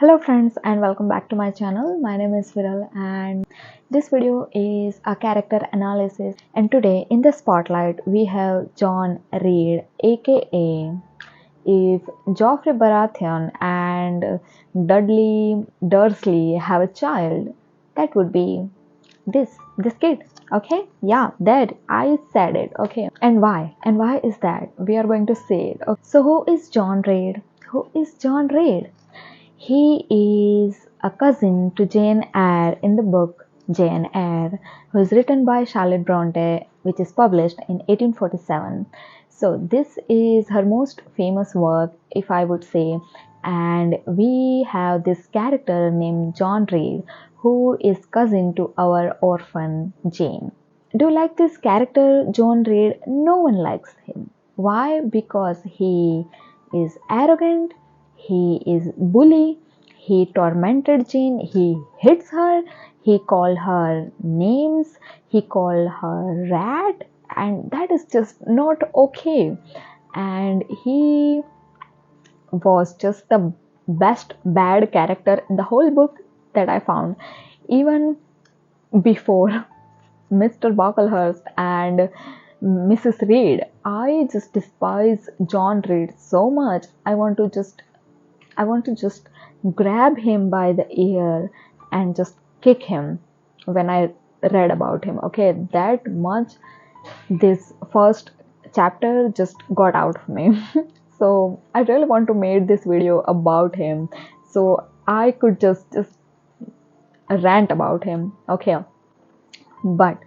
Hello friends and welcome back to my channel. My name is Viral and this video is a character analysis, and today in the spotlight we have John Reed, aka if Joffrey Baratheon and Dudley Dursley have a child, that would be this kid. Okay, yeah, that I said it. Okay, and why is that? We are going to say it. Okay. So who is John Reed? Who is John Reed? He is a cousin to Jane Eyre in the book Jane Eyre, who is written by Charlotte Bronte, which is published in 1847. So this is her most famous work, if I would say, and we have this character named John Reed, who is cousin to our orphan Jane. Do you like this character, John Reed? No one likes him. Why? Because he is arrogant, he is bully, he tormented Jane, he hits her, he called her names, he called her rat, and that is just not okay. And he was just the best bad character in the whole book that I found. Even before Mr. Bucklehurst and Mrs. Reed, I just despise John Reed so much. I want to just grab him by the ear and just kick him when I read about him. Okay, that much this first chapter just got out of me. So I really want to make this video about him so I could just rant about him. Okay, but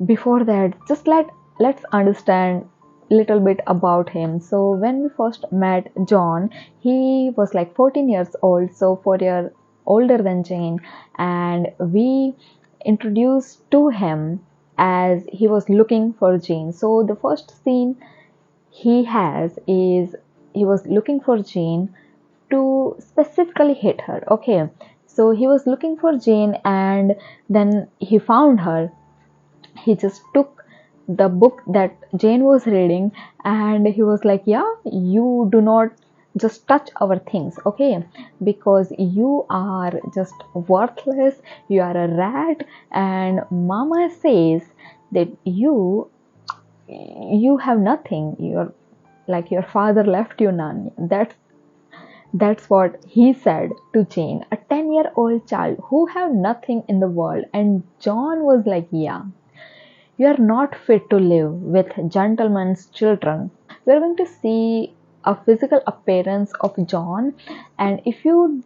before that, just let's understand little bit about him. So when we first met John, he was like 14 years old, so 4 years older than Jane, and we introduced to him as he was looking for Jane. So the first scene he has is he was looking for Jane to specifically hit her. Okay, so he was looking for Jane and then he found her. He just took the book that Jane was reading and he was like, yeah, you do not just touch our things, okay, because you are just worthless, you are a rat, and mama says that you have nothing, you're like your father left you none. That's what he said to Jane, a 10-year-old child who have nothing in the world. And John was like, yeah, you are not fit to live with gentlemen's children. We are going to see a physical appearance of John, and if you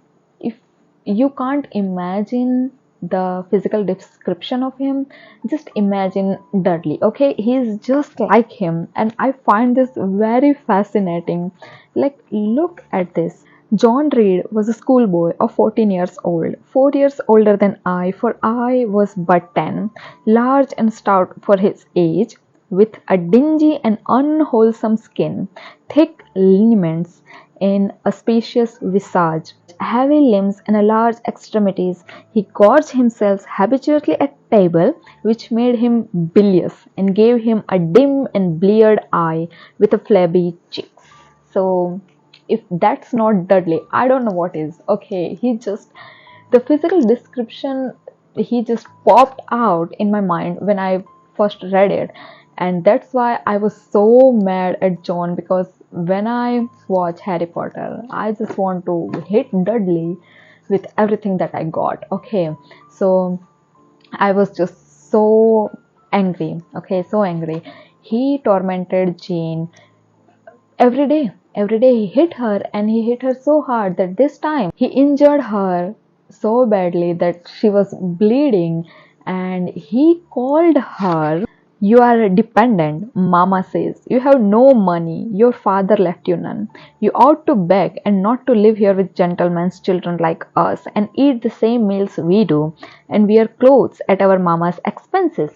can't imagine the physical description of him, just imagine Dudley. Okay, he's just like him, and I find this very fascinating. Like, look at this. John Reed was a schoolboy of 14 years old, 4 years older than I, for I was but 10, large and stout for his age, with a dingy and unwholesome skin, thick lineaments in a spacious visage, heavy limbs and large extremities. He gorged himself habitually at table, which made him bilious and gave him a dim and bleared eye with a flabby cheeks. So if that's not Dudley, I don't know what is. Okay, the physical description, he just popped out in my mind when I first read it, and that's why I was so mad at John, because when I watch Harry Potter, I just want to hit Dudley with everything that I got. Okay, so I was just so angry. Okay, so angry. He tormented Jane every day. Every day he hit her, and he hit her so hard that this time he injured her so badly that she was bleeding, and he called her, you are a dependent, mama says. You have no money. Your father left you none. You ought to beg and not to live here with gentlemen's children like us and eat the same meals we do and wear clothes at our mama's expenses.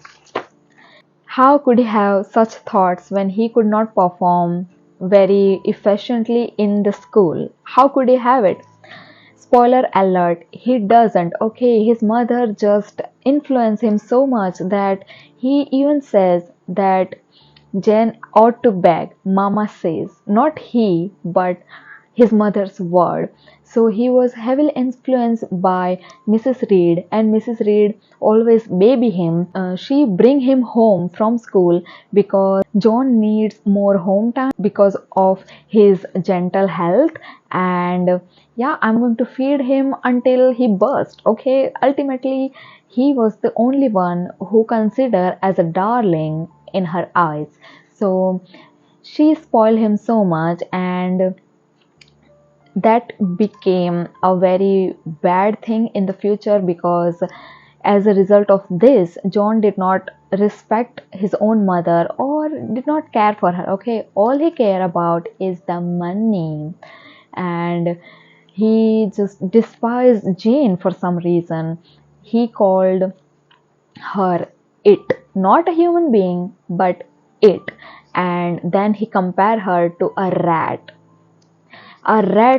How could he have such thoughts when he could not perform very efficiently in the school? How could he have it? Spoiler alert, he doesn't. Okay, his mother just influenced him so much that he even says that Jen ought to beg. Mama says, not he, but his mother's word. So he was heavily influenced by Mrs. Reed, and Mrs. Reed always baby him. She bring him home from school because John needs more home time because of his gentle health. And yeah, I'm going to feed him until he burst. Okay, ultimately he was the only one who considered as a darling in her eyes. So she spoiled him so much, and that became a very bad thing in the future, because as a result of this, John did not respect his own mother or did not care for her. Okay, all he cared about is the money, and he just despised Jane for some reason. He called her it, not a human being, but it. And then he compared her to a rat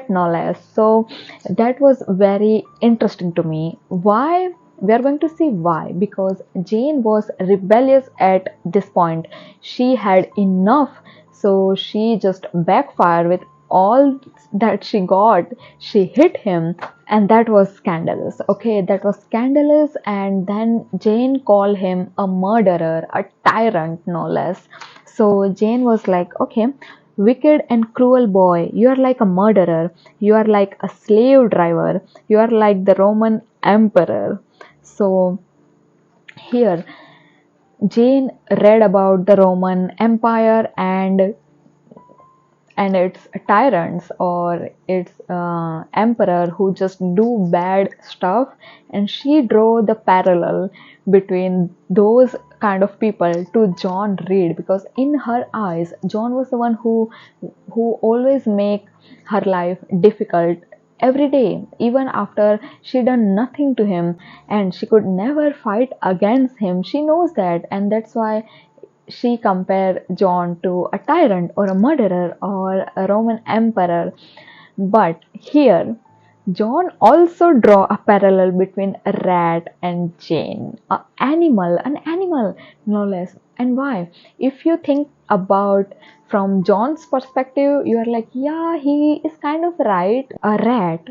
no less. So that was very interesting to me. Why? We are going to see why. Because Jane was rebellious at this point. She had enough, so she just backfired with all that she got. She hit him, and that was scandalous. Okay, that was scandalous. And then Jane called him a murderer, a tyrant no less. So Jane was like, okay, wicked and cruel boy, you are like a murderer, you are like a slave driver, you are like the Roman emperor. So here Jane read about the Roman Empire and its tyrants, or its emperor who just do bad stuff, and she drew the parallel between those kind of people to John Reed, because in her eyes John was the one who always make her life difficult every day, even after she done nothing to him, and she could never fight against him. She knows that, and that's why she compared John to a tyrant or a murderer or a Roman emperor. But here, John also draw a parallel between a rat and Jane, an animal, no less. And why? If you think about from John's perspective, you are like, yeah, he is kind of right. A rat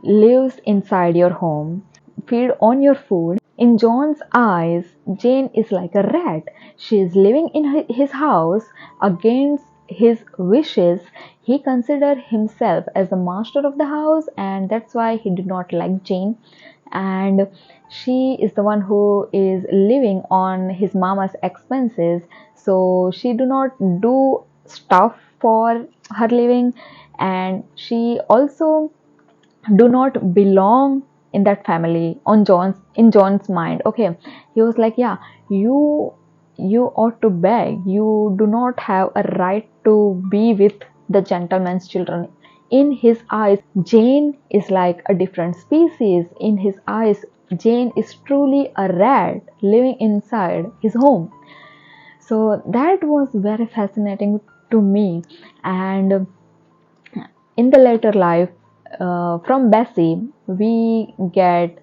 lives inside your home, feed on your food. In John's eyes, Jane is like a rat. She is living in his house against his wishes. He considered himself as the master of the house, and that's why he did not like Jane. And she is the one who is living on his mama's expenses, so she do not do stuff for her living, and she also do not belong in that family on John's mind. Okay, he was like, yeah, you ought to beg, you do not have a right to be with the gentleman's children. In his eyes, Jane is like a different species. In his eyes, Jane is truly a rat living inside his home. So that was very fascinating to me. And in the later life, from Bessie, we get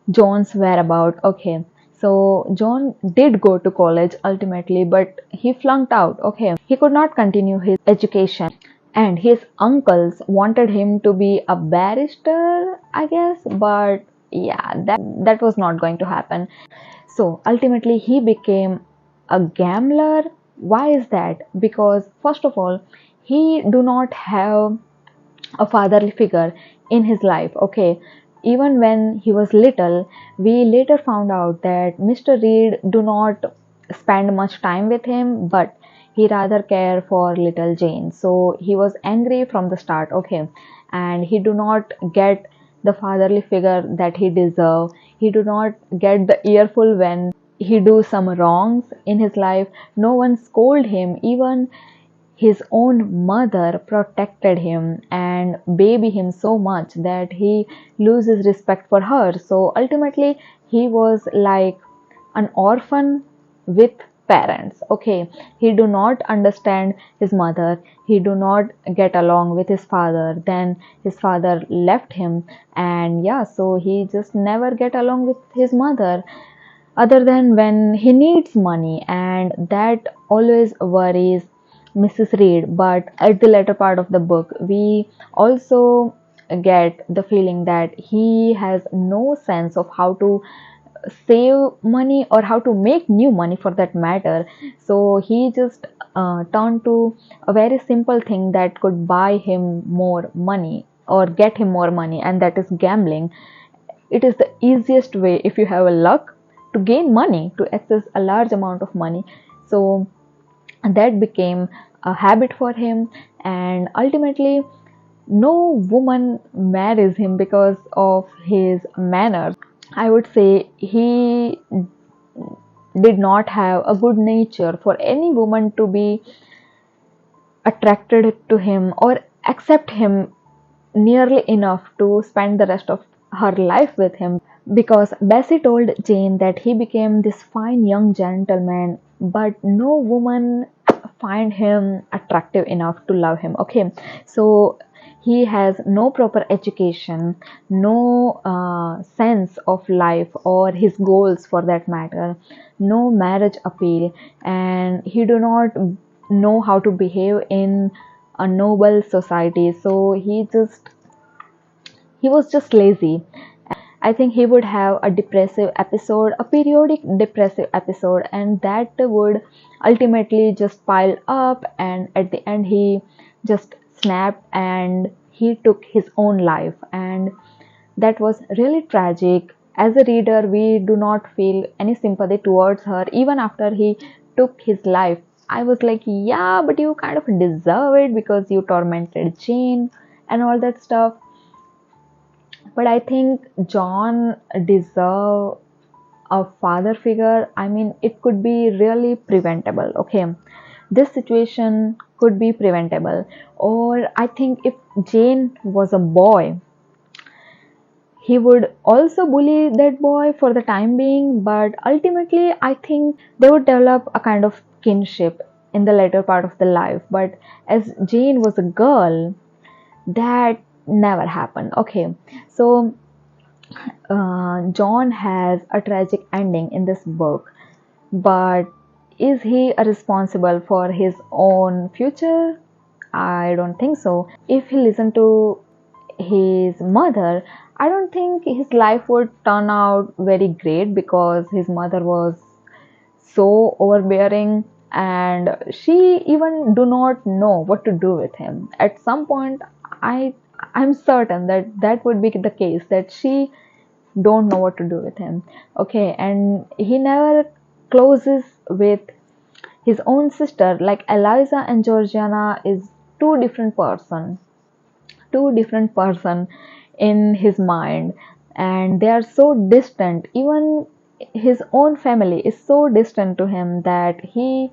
John's whereabout. Okay, so John did go to college ultimately, but he flunked out. Okay, he could not continue his education, and his uncles wanted him to be a barrister, I guess, but yeah, that was not going to happen. So ultimately, he became a gambler. Why is that? Because first of all, he do not have a fatherly figure in his life. Okay, even when he was little, we later found out that Mr. Reed do not spend much time with him, but he rather care for little Jane. So he was angry from the start. Okay, and he do not get the fatherly figure that he deserve. He do not get the earful when he do some wrongs in his life. No one scold him. Even his own mother protected him and baby him so much that he loses respect for her. So ultimately, he was like an orphan with parents. Okay, he do not understand his mother, he do not get along with his father, then his father left him, and yeah, so he just never get along with his mother other than when he needs money, and that always worries Mrs. Reed, but at the later part of the book, we also get the feeling that he has no sense of how to save money or how to make new money for that matter. So he just turned to a very simple thing that could buy him more money or get him more money, and that is gambling. It is the easiest way, if you have a luck, to gain money, to access a large amount of money. So that became a habit for him, and ultimately no woman marries him because of his manners. I would say he did not have a good nature for any woman to be attracted to him or accept him nearly enough to spend the rest of her life with him, because Bessie told Jane that he became this fine young gentleman, but no woman find him attractive enough to love him. Okay, so he has no proper education, no sense of life or his goals for that matter, no marriage appeal, and he do not know how to behave in a noble society. So he was just lazy. I think he would have a depressive episode, a periodic depressive episode, and that would ultimately just pile up. And at the end, he just snapped and he took his own life. And that was really tragic. As a reader, we do not feel any sympathy towards her, even after he took his life. I was like, yeah, but you kind of deserve it because you tormented Jane and all that stuff. But I think John deserve a father figure. I mean, it could be really preventable. Okay, this situation could be preventable. Or I think if Jane was a boy, he would also bully that boy for the time being, but ultimately I think they would develop a kind of kinship in the later part of the life. But as Jane was a girl, that never happened. Okay, so John has a tragic ending in this book, but is he responsible for his own future? I don't think so. If he listened to his mother, I don't think his life would turn out very great, because his mother was so overbearing and she even do not know what to do with him. At some point, I'm certain that that would be the case, that she don't know what to do with him. Okay, and he never closes with his own sister. Like Eliza and Georgiana is two different person, in his mind, and they are so distant. Even his own family is so distant to him that he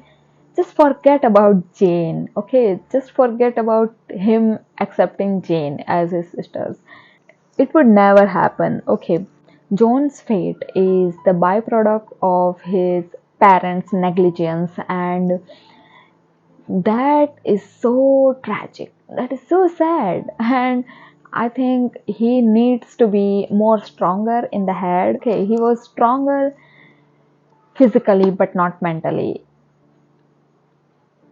just forget about Jane. Okay, just forget about him accepting Jane as his sisters. It would never happen. Okay, John's fate is the byproduct of his parents' negligence, and that is so tragic. That is so sad. And I think he needs to be more stronger in the head. Okay, he was stronger physically but not mentally.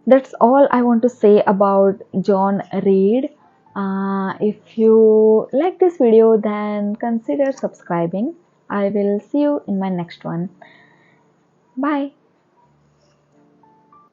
That's all I want to say about John Reed. If you like this video, then consider subscribing. I will see you in my next one. Bye.